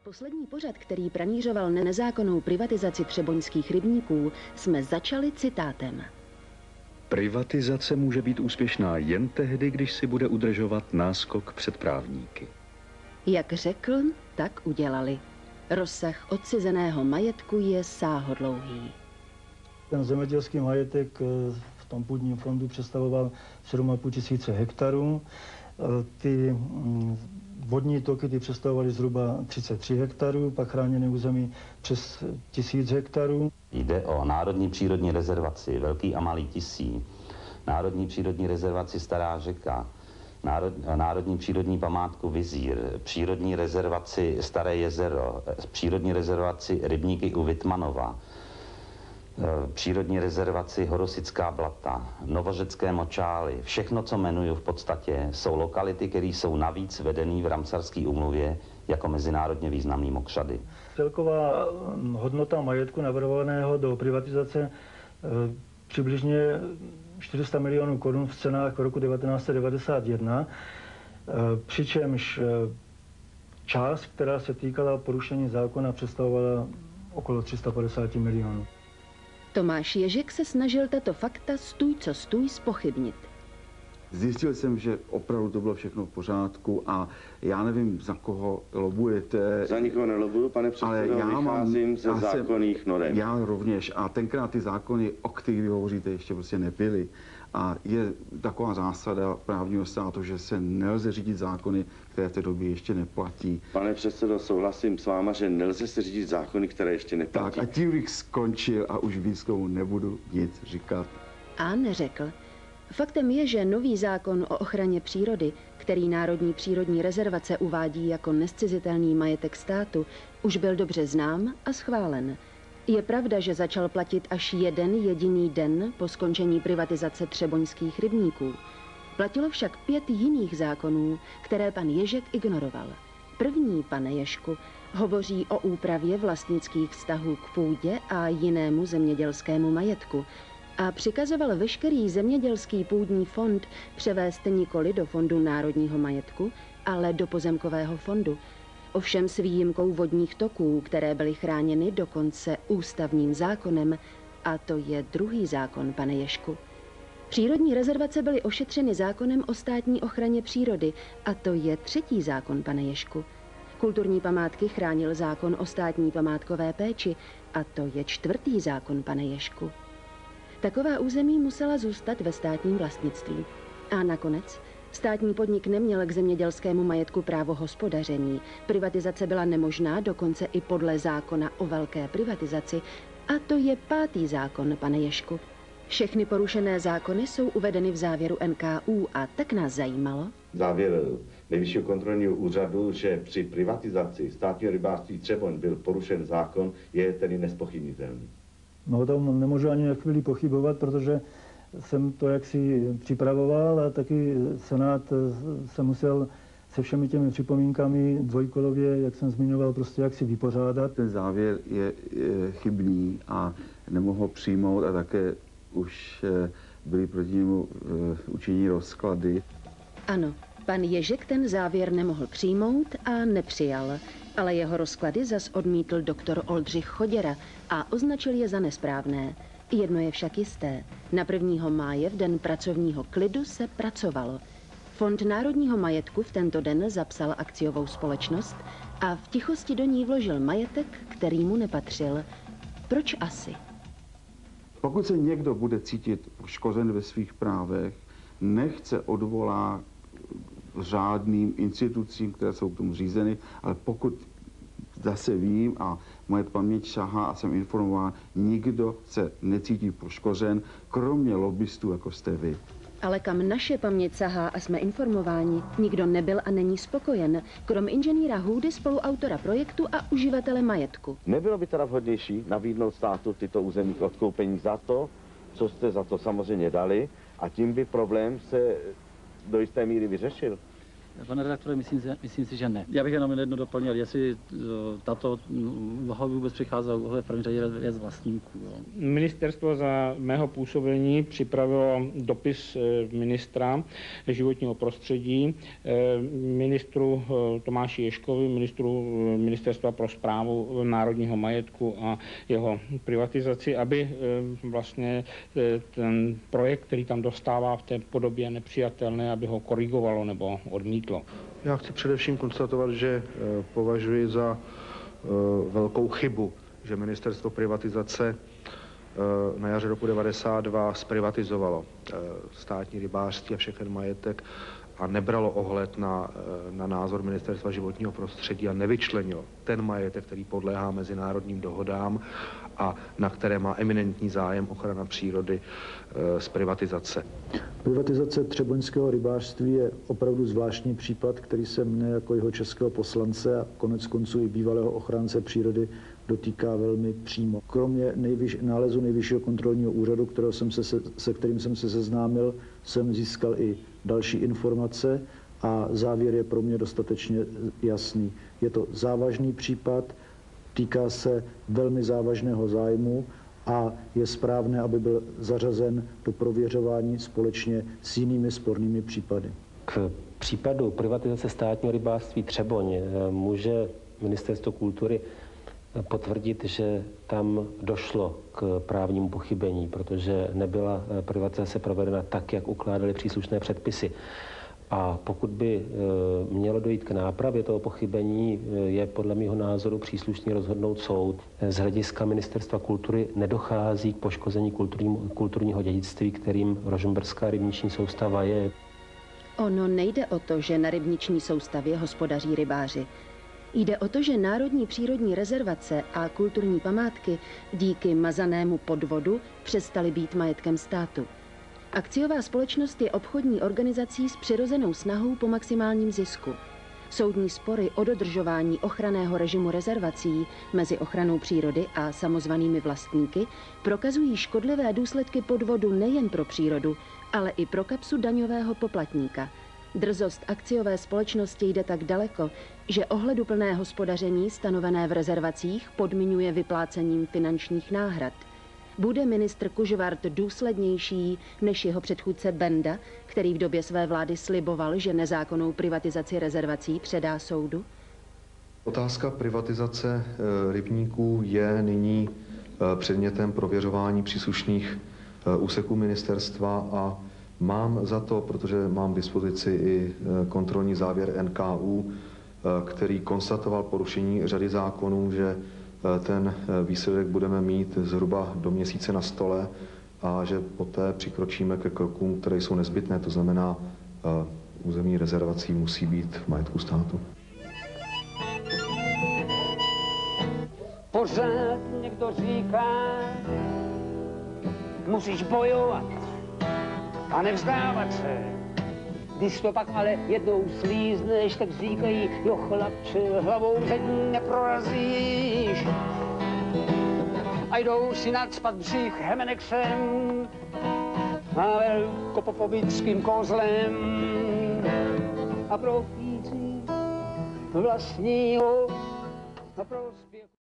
Poslední pořad, který pranířoval nezákonnou privatizaci třeboňských rybníků, jsme začali citátem. Privatizace může být úspěšná jen tehdy, když si bude udržovat náskok před právníky. Jak řekl, tak udělali. Rozsah odcizeného majetku je sáhodlouhý. Ten zemědělský majetek v tom půdním fondu představoval 7,5 tisíce hektarů. Ty vodní toky ty představovaly zhruba 33 hektarů, pak chráněné území přes 1000 hektarů. Jde o národní přírodní rezervaci Velký a Malý Tisí, národní přírodní rezervaci Stará řeka, národní přírodní památku Vizír, přírodní rezervaci Staré jezero, přírodní rezervaci Rybníky u Vitmanova, přírodní rezervaci Horosická blata, Novořecké močály. Všechno, co jmenuju v podstatě, jsou lokality, které jsou navíc vedené v Ramsarské úmluvě jako mezinárodně významný mokřady. Celková hodnota majetku navrhovaného do privatizace přibližně 400 milionů korun v cenách roku 1991, přičemž část, která se týkala porušení zákona, představovala okolo 350 milionů. Tomáš Ježek se snažil tato fakta stůj co stůj zpochybnit. Zjistil jsem, že opravdu to bylo všechno v pořádku a já nevím, za koho lobujete. Za nikoho nelobuju, pane předsedo, vycházím ze zákonných norem. Já rovněž a tenkrát ty zákony, o kterých vy hovoříte, ještě prostě nebyly. A je taková zásada právního státu, že se nelze řídit zákony, které v té době ještě neplatí. Pane předsedo, souhlasím s váma, že nelze se řídit zákony, které ještě neplatí. Tak a tím bych skončil a už víc tomu nebudu nic říkat. A neřekl. Faktem je, že nový zákon o ochraně přírody, který Národní přírodní rezervace uvádí jako nezcizitelný majetek státu, už byl dobře znám a schválen. Je pravda, že začal platit až jeden jediný den po skončení privatizace třeboňských rybníků. Platilo však 5 jiných zákonů, které pan Ježek ignoroval. První, pane Ježku, hovoří o úpravě vlastnických vztahů k půdě a jinému zemědělskému majetku a přikazoval veškerý zemědělský půdní fond převést nikoli do fondu národního majetku, ale do pozemkového fondu. Ovšem s výjimkou vodních toků, které byly chráněny dokonce ústavním zákonem, a to je druhý zákon, pane Ježku. Přírodní rezervace byly ošetřeny zákonem o státní ochraně přírody, a to je třetí zákon, pane Ježku. Kulturní památky chránil zákon o státní památkové péči, a to je čtvrtý zákon, pane Ježku. Taková území musela zůstat ve státním vlastnictví. A nakonec státní podnik neměl k zemědělskému majetku právo hospodaření. Privatizace byla nemožná dokonce i podle zákona o velké privatizaci. A to je 5. zákon, pane Ježku. Všechny porušené zákony jsou uvedeny v závěru NKÚ a tak nás zajímalo. Závěr Nejvyššího kontrolního úřadu, že při privatizaci státního rybářství Třeboň byl porušen zákon, je tedy nespochybnitelný. No o tom nemůžu ani na chvíli pochybovat, protože jsem to jaksi připravoval a taky Senát se musel se všemi těmi připomínkami dvojkolově, jak jsem zmiňoval, prostě jaksi vypořádat. Ten závěr je chybný a nemohl ho přijmout a také už byly proti němu učiněny rozklady. Ano, pan Ježek ten závěr nemohl přijmout a nepřijal, ale jeho rozklady zas odmítl doktor Oldřich Choděra a označil je za nesprávné. Jedno je však jisté. Na 1. máje v den pracovního klidu se pracovalo. Fond národního majetku v tento den zapsal akciovou společnost a v tichosti do ní vložil majetek, který mu nepatřil. Proč asi? Pokud se někdo bude cítit poškozen ve svých právech, nechce odvolá řádným institucím, které jsou k tomu řízeny, ale pokud zase vím a moje paměť šahá a jsem informován, nikdo se necítí poškozen, kromě lobbystů, jako jste vy. Ale kam naše paměť sahá a jsme informováni, nikdo nebyl a není spokojen, krom inženýra Hůdy, spoluautora projektu a uživatele majetku. Nebylo by teda vhodnější nabídnout státu tyto území k odkoupení za to, co jste za to samozřejmě dali, a tím by problém se do jisté míry vyřešil? Pane redaktore, myslím si, že ne. Já bych jenom jedno doplnil, jestli tato úvaha vůbec přicházela v první řadě z vlastníků. Jo. Ministerstvo za mého působení připravilo dopis ministra životního prostředí, ministru Tomáši Ježkovi, ministru Ministerstva pro správu národního majetku a jeho privatizaci, aby vlastně ten projekt, který tam dostává v té podobě nepřijatelné, aby ho korigovalo nebo odmítlo. Já chci především konstatovat, že považuji za velkou chybu, že ministerstvo privatizace na jaře roku 1992 zprivatizovalo státní rybářství a všechen majetek a nebralo ohled na názor Ministerstva životního prostředí a nevyčlenilo ten majetek, který podléhá mezinárodním dohodám a na které má eminentní zájem ochrana přírody z privatizace. Privatizace třeboňského rybářství je opravdu zvláštní případ, který se mne jako jeho českého poslance a konec konců i bývalého ochránce přírody dotýká velmi přímo. Kromě nálezu Nejvyššího kontrolního úřadu, se kterým jsem se seznámil, jsem získal i další informace a závěr je pro mě dostatečně jasný. Je to závažný případ, týká se velmi závažného zájmu a je správné, aby byl zařazen do prověřování společně s jinými spornými případy. K případu privatizace státního rybářství Třeboň může Ministerstvo kultury potvrdit, že tam došlo k právnímu pochybení, protože nebyla privatizace provedena tak, jak ukládaly příslušné předpisy. A pokud by mělo dojít k nápravě toho pochybení, je podle mého názoru příslušný rozhodnout soud. Z hlediska Ministerstva kultury nedochází k poškození kulturního dědictví, kterým Rožmberská rybniční soustava je. Ono nejde o to, že na rybniční soustavě hospodaří rybáři. Jde o to, že národní přírodní rezervace a kulturní památky díky mazanému podvodu přestaly být majetkem státu. Akciová společnost je obchodní organizací s přirozenou snahou po maximálním zisku. Soudní spory o dodržování ochranného režimu rezervací mezi ochranou přírody a samozvanými vlastníky prokazují škodlivé důsledky podvodu nejen pro přírodu, ale i pro kapsu daňového poplatníka. Drzost akciové společnosti jde tak daleko, že ohleduplné hospodaření stanovené v rezervacích podmiňuje vyplácením finančních náhrad. Bude ministr Kužvart důslednější než jeho předchůdce Benda, který v době své vlády sliboval, že nezákonnou privatizaci rezervací předá soudu? Otázka privatizace rybníků je nyní předmětem prověřování příslušných úseků ministerstva a mám za to, protože mám k dispozici i kontrolní závěr NKÚ, který konstatoval porušení řady zákonů, že ten výsledek budeme mít zhruba do měsíce na stole a že poté přikročíme ke krokům, které jsou nezbytné, to znamená, územní rezervací musí být v majetku státu. Pořád někdo říká, musíš bojovat a nevzdávat se. Když to pak ale jednou slízneš, tak říkají, jo chlapče, hlavou zeď neprorazíš. A jdou si nacpat břích Hemenexem a velkopopovickým kozlem. A profíci vlastního a